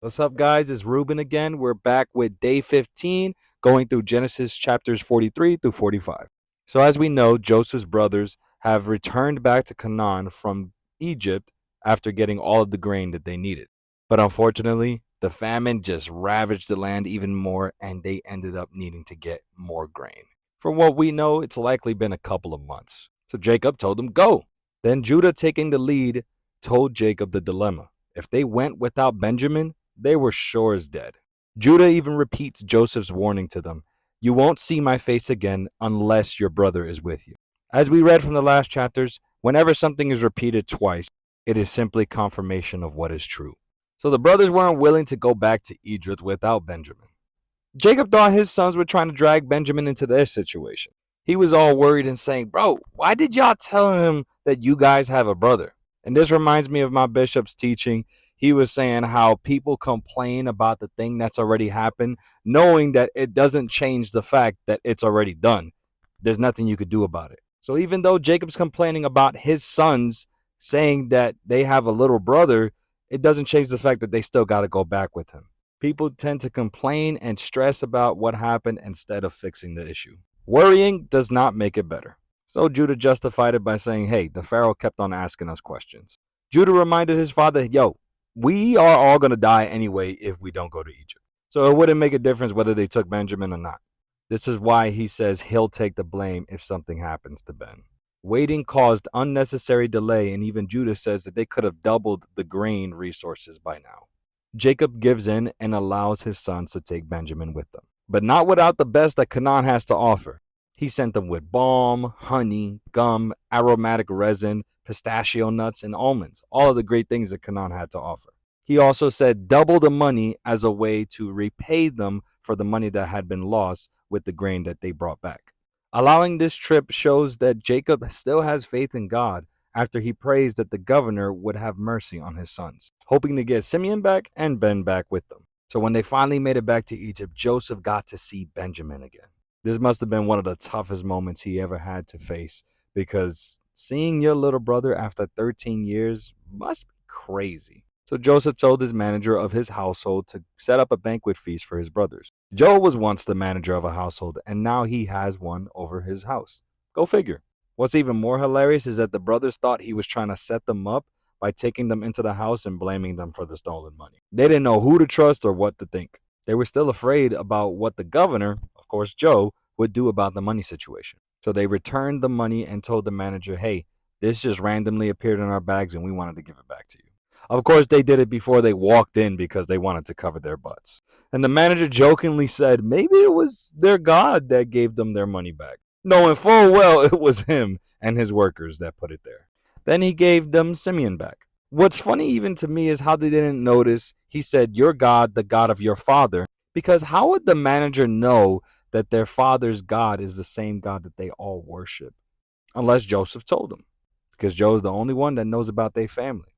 What's up, guys? It's Ruben again. We're back with day 15, going through Genesis chapters 43 through 45. So, as we know, Joseph's brothers have returned back to Canaan from Egypt after getting all of the grain that they needed. But unfortunately, the famine just ravaged the land even more, and they ended up needing to get more grain. From what we know, it's likely been a couple of months. So, Jacob told them, go. Then Judah, taking the lead, told Jacob the dilemma. If they went without Benjamin, they were sure as dead. Judah even repeats Joseph's warning to them. You won't see my face again unless your brother is with you. As we read from the last chapters, whenever something is repeated twice, it is simply confirmation of what is true. So the brothers weren't willing to go back to Egypt without Benjamin. Jacob thought his sons were trying to drag Benjamin into their situation. He was all worried and saying, bro, why did y'all tell him that you guys have a brother? And this reminds me of my bishop's teaching. He was saying how people complain about the thing that's already happened, knowing that it doesn't change the fact that it's already done. There's nothing you could do about it. So even though Jacob's complaining about his sons saying that they have a little brother, it doesn't change the fact that they still got to go back with him. People tend to complain and stress about what happened instead of fixing the issue. Worrying does not make it better. So Judah justified it by saying, hey, the Pharaoh kept on asking us questions. Judah reminded his father, yo, we are all going to die anyway if we don't go to Egypt. So it wouldn't make a difference whether they took Benjamin or not. This is why he says he'll take the blame if something happens to Ben. Waiting caused unnecessary delay, and even Judah says that they could have doubled the grain resources by now. Jacob gives in and allows his sons to take Benjamin with them, but not without the best that Canaan has to offer. He sent them with balm, honey, gum, aromatic resin, pistachio nuts, and almonds, all of the great things that Canaan had to offer. He also said double the money as a way to repay them for the money that had been lost with the grain that they brought back. Allowing this trip shows that Jacob still has faith in God after he prays that the governor would have mercy on his sons, hoping to get Simeon back and Ben back with them. So when they finally made it back to Egypt, Joseph got to see Benjamin again. This must have been one of the toughest moments he ever had to face, because seeing your little brother after 13 years must be crazy. So Joseph told his manager of his household to set up a banquet feast for his brothers. Joe was once the manager of a household, and now he has one over his house. Go figure. What's even more hilarious is that the brothers thought he was trying to set them up by taking them into the house and blaming them for the stolen money. They didn't know who to trust or what to think. They were still afraid about what the governor, of course Joe, would do about the money situation. So they returned the money and told the manager, hey, this just randomly appeared in our bags and we wanted to give it back to you. Of course, they did it before they walked in because they wanted to cover their butts. And the manager jokingly said maybe it was their God that gave them their money back, knowing full well it was him and his workers that put it there. Then he gave them Simeon back. What's funny even to me is how they didn't notice he said, your God, the God of your father, because how would the manager know that their father's God is the same God that they all worship? Unless Joseph told them, because Joe's the only one that knows about their family.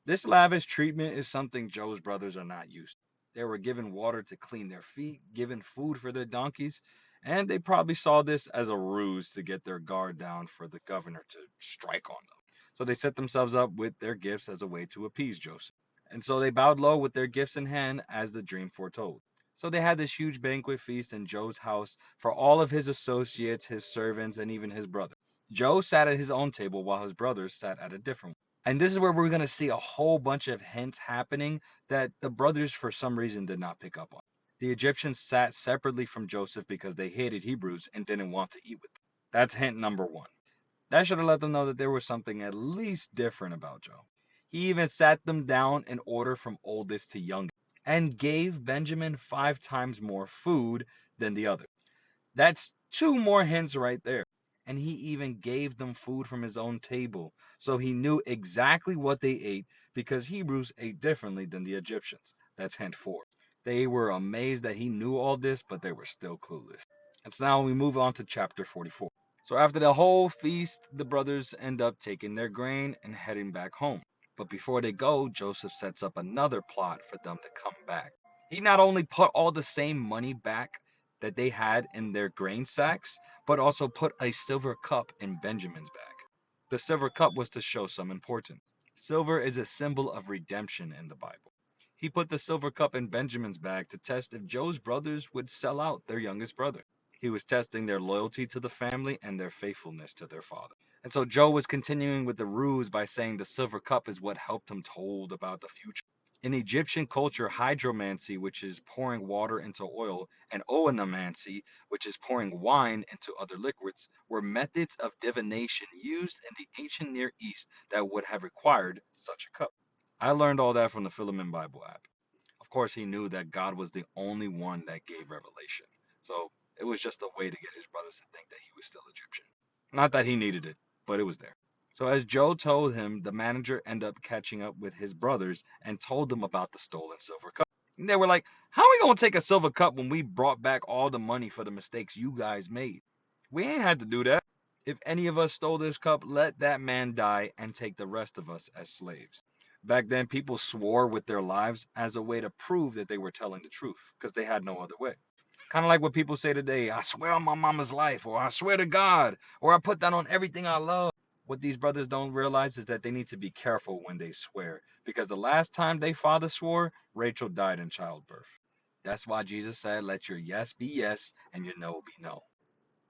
This lavish treatment is something Joe's brothers are not used to. They were given water to clean their feet, given food for their donkeys, and they probably saw this as a ruse to get their guard down for the governor to strike on them. So they set themselves up with their gifts as a way to appease Joseph. And so they bowed low with their gifts in hand as the dream foretold. So they had this huge banquet feast in Joe's house for all of his associates, his servants, and even his brother. Joe sat at his own table while his brothers sat at a different one. And this is where we're going to see a whole bunch of hints happening that the brothers, for some reason, did not pick up on. The Egyptians sat separately from Joseph because they hated Hebrews and didn't want to eat with them. That's hint number one. That should have let them know that there was something at least different about Joe. He even sat them down in order from oldest to youngest and gave Benjamin 5 times more food than the other. That's 2 more hints right there. And he even gave them food from his own table, so he knew exactly what they ate because Hebrews ate differently than the Egyptians. That's hint 4. They were amazed that he knew all this, but they were still clueless. And so now we move on to chapter 44. So after the whole feast, the brothers end up taking their grain and heading back home. But before they go, Joseph sets up another plot for them to come back. He not only put all the same money back that they had in their grain sacks, but also put a silver cup in Benjamin's bag. The silver cup was to show some importance. Silver is a symbol of redemption in the Bible. He put the silver cup in Benjamin's bag to test if Joe's brothers would sell out their youngest brother. He was testing their loyalty to the family and their faithfulness to their father. And so Joe was continuing with the ruse by saying the silver cup is what helped him told about the future. In Egyptian culture, hydromancy, which is pouring water into oil, and oenomancy, which is pouring wine into other liquids, were methods of divination used in the ancient Near East that would have required such a cup. I learned all that from the Philemon Bible app. Of course, he knew that God was the only one that gave revelation. So it was just a way to get his brothers to think that he was still Egyptian. Not that he needed it, but it was there. So as Joe told him, the manager ended up catching up with his brothers and told them about the stolen silver cup. And they were like, how are we going to take a silver cup when we brought back all the money for the mistakes you guys made? We ain't had to do that. If any of us stole this cup, let that man die and take the rest of us as slaves. Back then, people swore with their lives as a way to prove that they were telling the truth because they had no other way. Kind of like what people say today, I swear on my mama's life, or I swear to God, or I put that on everything I love. What these brothers don't realize is that they need to be careful when they swear, because the last time their father swore, Rachel died in childbirth. That's why Jesus said, let your yes be yes and your no be no.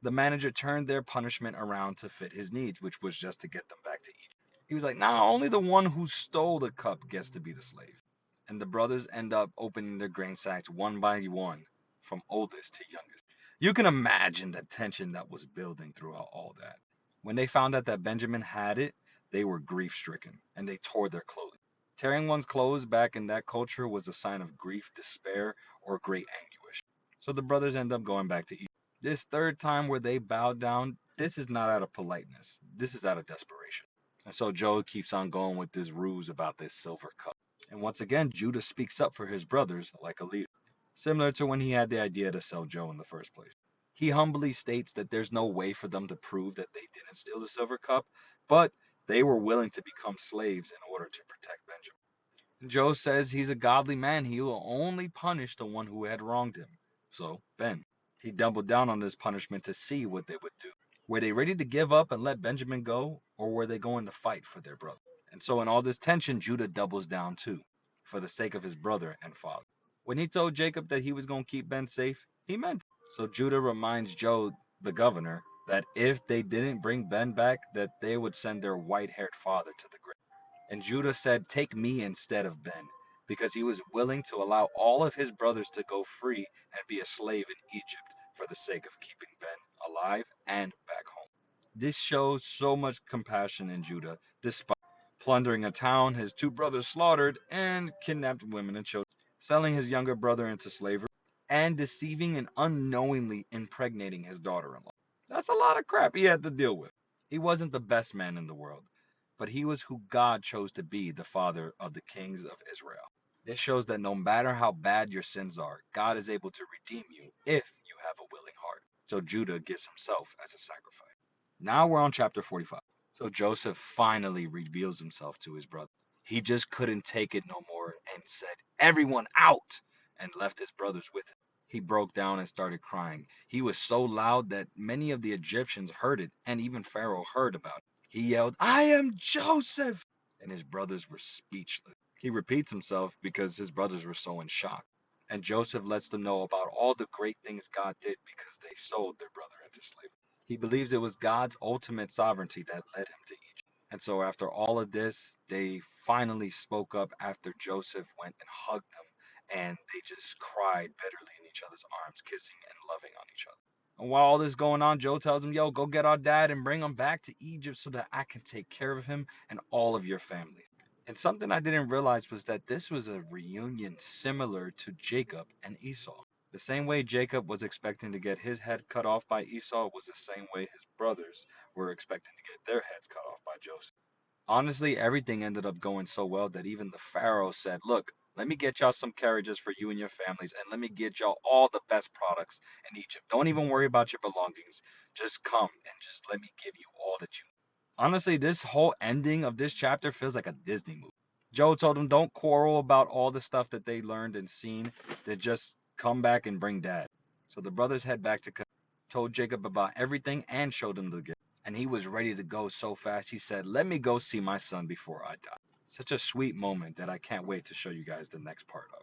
The manager turned their punishment around to fit his needs, which was just to get them back to Egypt. He was like, nah, only the one who stole the cup gets to be the slave. And the brothers end up opening their grain sacks one by one, from oldest to youngest. You can imagine the tension that was building throughout all that. When they found out that Benjamin had it, they were grief stricken and they tore their clothing. Tearing one's clothes back in that culture was a sign of grief, despair, or great anguish. So the brothers end up going back to Egypt. This third time where they bowed down, this is not out of politeness. This is out of desperation. And so Joe keeps on going with this ruse about this silver cup. And once again, Judah speaks up for his brothers like a leader, similar to when he had the idea to sell Joe in the first place. He humbly states that there's no way for them to prove that they didn't steal the silver cup, but they were willing to become slaves in order to protect Benjamin. Joe says he's a godly man. He will only punish the one who had wronged him. So, Ben. He doubled down on this punishment to see what they would do. Were they ready to give up and let Benjamin go, or were they going to fight for their brother? And so, in all this tension, Judah doubles down too, for the sake of his brother and father. When he told Jacob that he was going to keep Ben safe, he meant it. So Judah reminds Joe, the governor, that if they didn't bring Ben back, that they would send their white-haired father to the grave. And Judah said, take me instead of Ben, because he was willing to allow all of his brothers to go free and be a slave in Egypt for the sake of keeping Ben alive and back home. This shows so much compassion in Judah, despite plundering a town, his two brothers slaughtered, and kidnapped women and children, selling his younger brother into slavery, and deceiving and unknowingly impregnating his daughter-in-law. That's a lot of crap he had to deal with. He wasn't the best man in the world, but he was who God chose to be the father of the kings of Israel. This shows that no matter how bad your sins are, God is able to redeem you if you have a willing heart. So Judah gives himself as a sacrifice. Now we're on chapter 45. So Joseph finally reveals himself to his brother. He just couldn't take it no more and said, everyone out, and left his brothers with him. He broke down and started crying. He was so loud that many of the Egyptians heard it, and even Pharaoh heard about it. He yelled, I am Joseph! And his brothers were speechless. He repeats himself because his brothers were so in shock. And Joseph lets them know about all the great things God did because they sold their brother into slavery. He believes it was God's ultimate sovereignty that led him to Egypt. And so after all of this, they finally spoke up after Joseph went and hugged them, and they just cried bitterly in each other's arms, kissing and loving on each other. And while all this is going on, Joe tells him, yo, go get our dad and bring him back to Egypt so that I can take care of him and all of your family. And something I didn't realize was that this was a reunion similar to Jacob and Esau. The same way Jacob was expecting to get his head cut off by Esau was the same way his brothers were expecting to get their heads cut off by Joseph. Honestly, everything ended up going so well that even the Pharaoh said, look, let me get y'all some carriages for you and your families, and let me get y'all all the best products in Egypt. Don't even worry about your belongings. Just come and just let me give you all that you need. Honestly, this whole ending of this chapter feels like a Disney movie. Joe told them don't quarrel about all the stuff that they learned and seen, to just come back and bring dad. So the brothers head back to Canaan, told Jacob about everything and showed him the gift. And he was ready to go so fast he said, let me go see my son before I die. Such a sweet moment that I can't wait to show you guys the next part of.